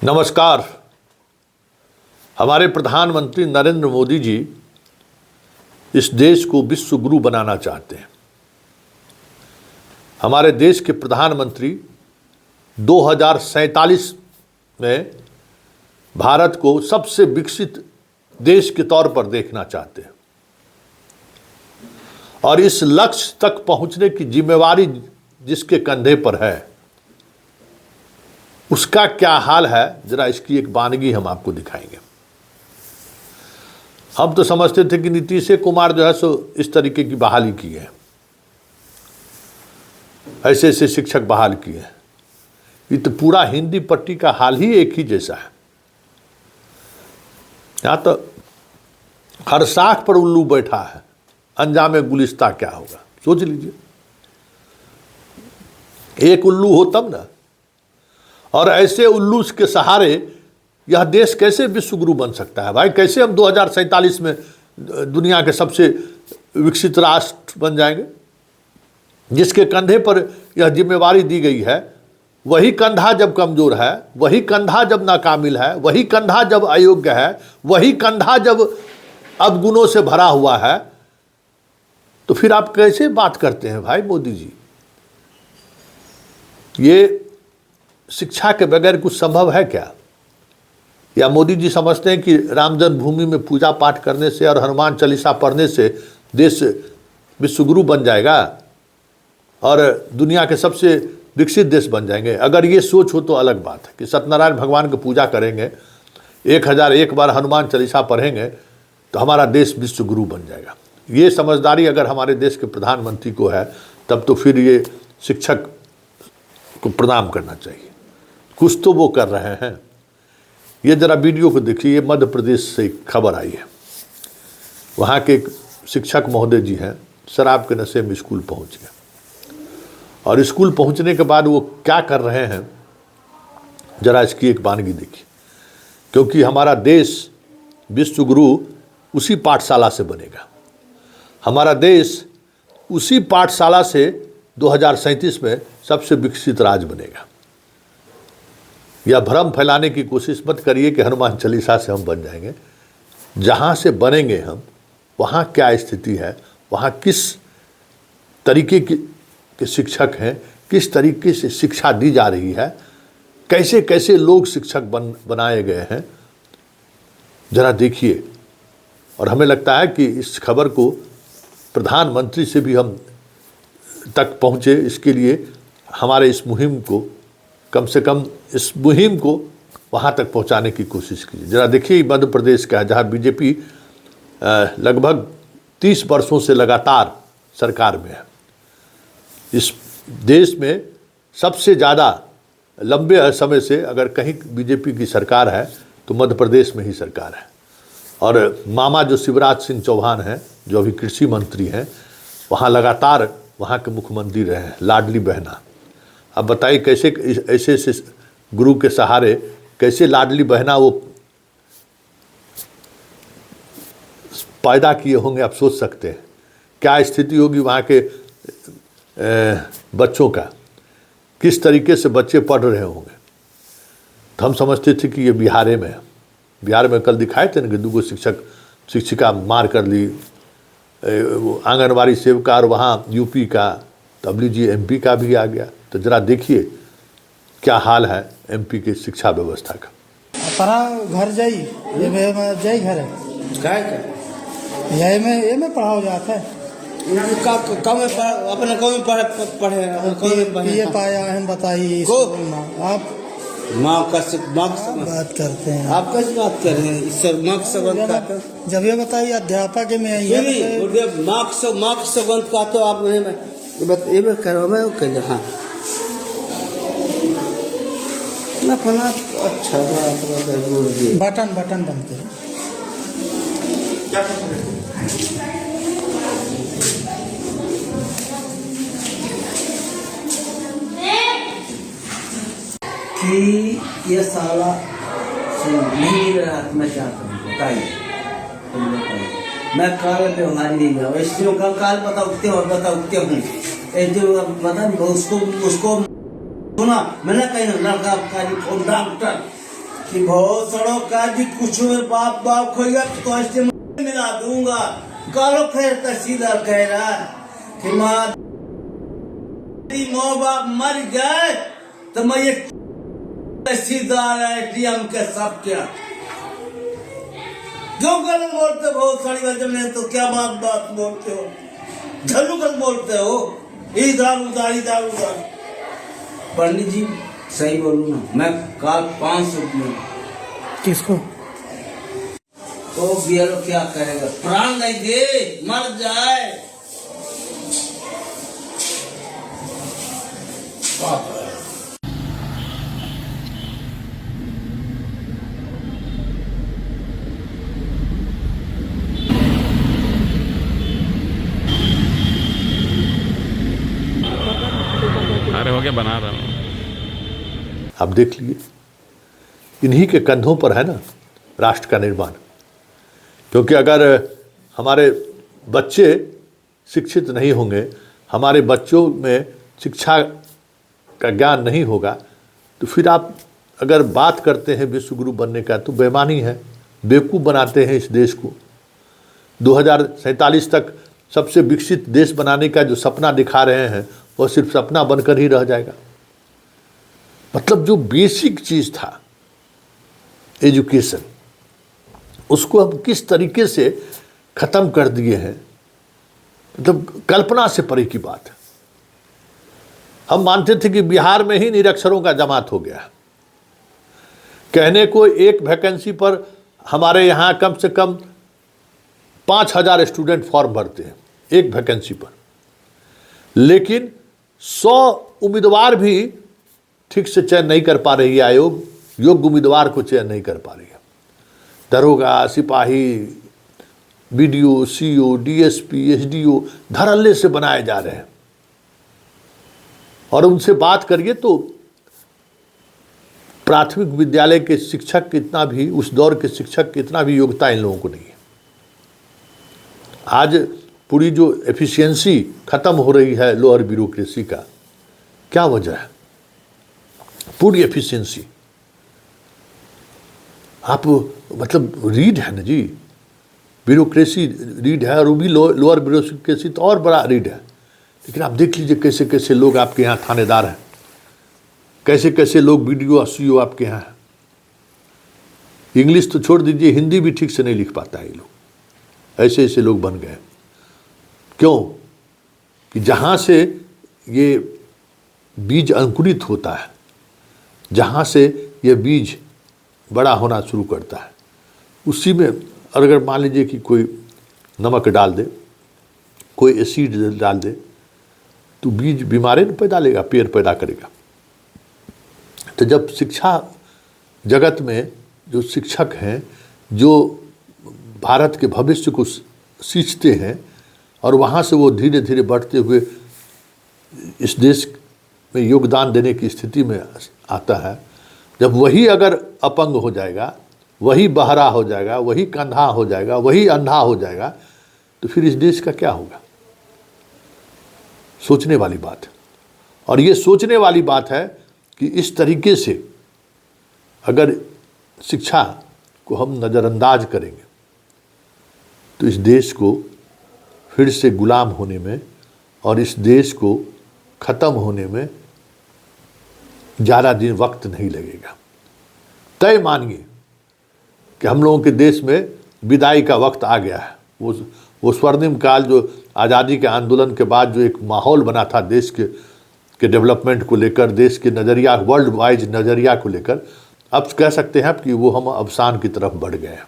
नमस्कार। हमारे प्रधानमंत्री नरेंद्र मोदी जी इस देश को विश्व गुरु बनाना चाहते हैं। हमारे देश के प्रधानमंत्री 2047 में भारत को सबसे विकसित देश के तौर पर देखना चाहते हैं और इस लक्ष्य तक पहुंचने की जिम्मेवारी जिसके कंधे पर है उसका क्या हाल है, जरा इसकी एक वानगी हम आपको दिखाएंगे। हम तो समझते थे कि नीतीश कुमार जो है सो इस तरीके की बहाली की है, ऐसे ऐसे शिक्षक बहाल किए हैं। ये तो पूरा हिंदी पट्टी का हाल ही एक ही जैसा है। यहां तो हर साख पर उल्लू बैठा है, अंजाम गुलिस्ता क्या होगा सोच लीजिए। एक उल्लू हो तब ना, और ऐसे उल्लू के सहारे यह देश कैसे विश्व गुरु बन सकता है भाई? कैसे हम 2047 में दुनिया के सबसे विकसित राष्ट्र बन जाएंगे? जिसके कंधे पर यह जिम्मेवारी दी गई है, वही कंधा जब कमजोर है, वही कंधा जब नाकामिल है, वही कंधा जब अयोग्य है, वही कंधा जब अवगुणों से भरा हुआ है, तो फिर आप कैसे बात करते हैं भाई मोदी जी? ये शिक्षा के बगैर कुछ संभव है क्या? या मोदी जी समझते हैं कि राम जन्मभूमि में पूजा पाठ करने से और हनुमान चालीसा पढ़ने से देश विश्वगुरु बन जाएगा और दुनिया के सबसे विकसित देश बन जाएंगे? अगर ये सोच हो तो अलग बात है कि सत्यनारायण भगवान की पूजा करेंगे, 1001 बार हनुमान चालीसा पढ़ेंगे तो हमारा देश विश्वगुरु बन जाएगा। ये समझदारी अगर हमारे देश के प्रधानमंत्री को है तब तो फिर ये शिक्षक को प्रणाम करना चाहिए। कुछ तो वो कर रहे हैं। ये जरा वीडियो को देखिए। ये मध्य प्रदेश से एक खबर आई है। वहाँ के एक शिक्षक महोदय जी हैं, शराब के नशे में स्कूल पहुँच गए और स्कूल पहुँचने के बाद वो क्या कर रहे हैं, जरा इसकी एक वानगी देखिए। क्योंकि हमारा देश विश्व गुरु उसी पाठशाला से बनेगा। हमारा देश उसी पाठशाला से 2037 में सबसे विकसित राज्य बनेगा। यह भ्रम फैलाने की कोशिश मत करिए कि हनुमान चालीसा से हम बन जाएंगे। जहाँ से बनेंगे हम, वहाँ क्या स्थिति है, वहाँ किस तरीके के शिक्षक हैं, किस तरीके से शिक्षा दी जा रही है, कैसे कैसे लोग शिक्षक बनाए गए हैं, जरा देखिए। और हमें लगता है कि इस खबर को प्रधानमंत्री से भी हम तक पहुँचे, इसके लिए हमारे इस मुहिम को कम से कम इस मुहिम को वहाँ तक पहुँचाने की कोशिश कीजिए। जरा देखिए मध्य प्रदेश का है, जहाँ बीजेपी लगभग 30 वर्षों से लगातार सरकार में है। इस देश में सबसे ज़्यादा लंबे समय से अगर कहीं बीजेपी की सरकार है तो मध्य प्रदेश में ही सरकार है। और मामा जो शिवराज सिंह चौहान हैं, जो अभी कृषि मंत्री हैं, वहाँ लगातार वहाँ के मुख्यमंत्री रहे हैं, लाडली बहना। अब बताइए कैसे ऐसे ऐसे गुरु के सहारे कैसे लाडली बहना वो पैदा किए होंगे, आप सोच सकते हैं क्या स्थिति होगी वहाँ के बच्चों का, किस तरीके से बच्चे पढ़ रहे होंगे। तो हम समझते थे कि ये बिहार में है। बिहार में कल दिखाए थे ना कि 2 शिक्षिका मार कर ली, आंगनबाड़ी सेविका, और वहाँ यूपी का, तब लीजिए एमपी का भी आ गया। तो जरा देखिए क्या हाल है एमपी की शिक्षा व्यवस्था का। अपना घर जाई ये में जाई घर ये में पढ़ाओ जाता है अपने पढ़े ये पाया हम बताइए आप माँ का बात करते हैं। आप कैसे बात कर रहे हैं? इससे माँ का संबंध जब ये बताइए अध्यापक में माँ का संबंध का तो आप ये करो मैं कह। हाँ अपना अच्छा बटन बनते हैं। कि ये साला नहीं रहा तो मैं क्या करूँ बताइए? तुम बताइए। मैं काल व्यवहार नहीं गया, इसलिए काल बता उठते और बता उठते हूँ। बता उसको सुना मैंने कहीं लड़का डॉक्टर कि बहुत सड़ो का जी कुछ में बाप बाप खोएगा तो ऐसे मिला दूंगा। कालो खैर तहसीलदार कह रहा है कि माँ बाप मर गए तो मैं ये तहसीलदार एटीएम के सब क्या जो गलत बोलते बहुत सारी वजह में तो क्या बात बोलते हो, झल्लू गलत बोलते हो, इधर उधर। पंडित जी सही बोलूँ ना, मैं काल 500 रुपये किसको? तो बीएलओ क्या करेगा, प्राण नहीं दे मर जाए। अरे हो गया, बना रहा हूँ। आप देख लीजिए, इन्हीं के कंधों पर है ना राष्ट्र का निर्माण। क्योंकि अगर हमारे बच्चे शिक्षित नहीं होंगे, हमारे बच्चों में शिक्षा का ज्ञान नहीं होगा, तो फिर आप अगर बात करते हैं विश्व गुरु बनने का तो बेईमानी है, बेवकूफ़ बनाते हैं इस देश को। 2047 तक सबसे विकसित देश बनाने का जो सपना दिखा रहे हैं वह सिर्फ सपना बनकर ही रह जाएगा। मतलब जो बेसिक चीज़ था एजुकेशन, उसको हम किस तरीके से ख़त्म कर दिए हैं, मतलब कल्पना से परे की बात है। हम मानते थे कि बिहार में ही निरक्षरों का जमात हो गया। कहने को एक वैकेंसी पर हमारे यहाँ कम से कम 5000 स्टूडेंट फॉर्म भरते हैं एक वैकेंसी पर, लेकिन 100 उम्मीदवार भी ठीक से चयन नहीं कर पा रही है आयोग, योग्य उम्मीदवार को चयन नहीं कर पा रही है। दरोगा, सिपाही, बीडीओ, सीओ, डीएसपी, एसडीओ धड़ल्ले से बनाए जा रहे हैं। और उनसे बात करिए तो प्राथमिक विद्यालय के शिक्षक कितना भी, उस दौर के शिक्षक कितना भी योग्यता इन लोगों को नहीं है। आज पूरी जो एफिशिएंसी खत्म हो रही है लोअर ब्यूरोक्रेसी का, क्या वजह है? पूरी एफिशिएंसी। आप मतलब रीड है ना जी, ब्यूरोक्रेसी रीड है, और वो भी लोअर ब्यूरोक्रेसी तो और बड़ा रीड है। लेकिन आप देख लीजिए कैसे कैसे लोग आपके यहाँ थानेदार हैं, कैसे कैसे लोग बीडीओ सीओ आपके यहाँ हैं। इंग्लिश तो छोड़ दीजिए, हिंदी भी ठीक से नहीं लिख पाता है ये लोग, ऐसे ऐसे लोग बन गए। क्यों? कि जहाँ से ये बीज अंकुरित होता है, जहाँ से ये बीज बड़ा होना शुरू करता है, उसी में अगर मान लीजिए कि कोई नमक डाल दे, कोई एसिड डाल दे, तो बीज बीमारी न पैदा लेगा, पेड़ पैदा करेगा। तो जब शिक्षा जगत में जो शिक्षक हैं, जो भारत के भविष्य को सींचते हैं, और वहाँ से वो धीरे धीरे बढ़ते हुए इस देश में योगदान देने की स्थिति में आता है, जब वही अगर अपंग हो जाएगा, वही बहरा हो जाएगा, वही कंधा हो जाएगा, वही अंधा हो जाएगा, तो फिर इस देश का क्या होगा? सोचने वाली बात है। और ये सोचने वाली बात है कि इस तरीके से अगर शिक्षा को हम नज़रअंदाज करेंगे तो इस देश को फिर से गुलाम होने में और इस देश को ख़त्म होने में ज़्यादा दिन वक्त नहीं लगेगा। तय मानिए कि हम लोगों के देश में विदाई का वक्त आ गया है। वो स्वर्णिम काल जो आज़ादी के आंदोलन के बाद जो एक माहौल बना था देश के डेवलपमेंट को लेकर, देश के नज़रिया, वर्ल्ड वाइज नज़रिया को लेकर, अब कह सकते हैं कि वो हम अवसान की तरफ बढ़ गए हैं।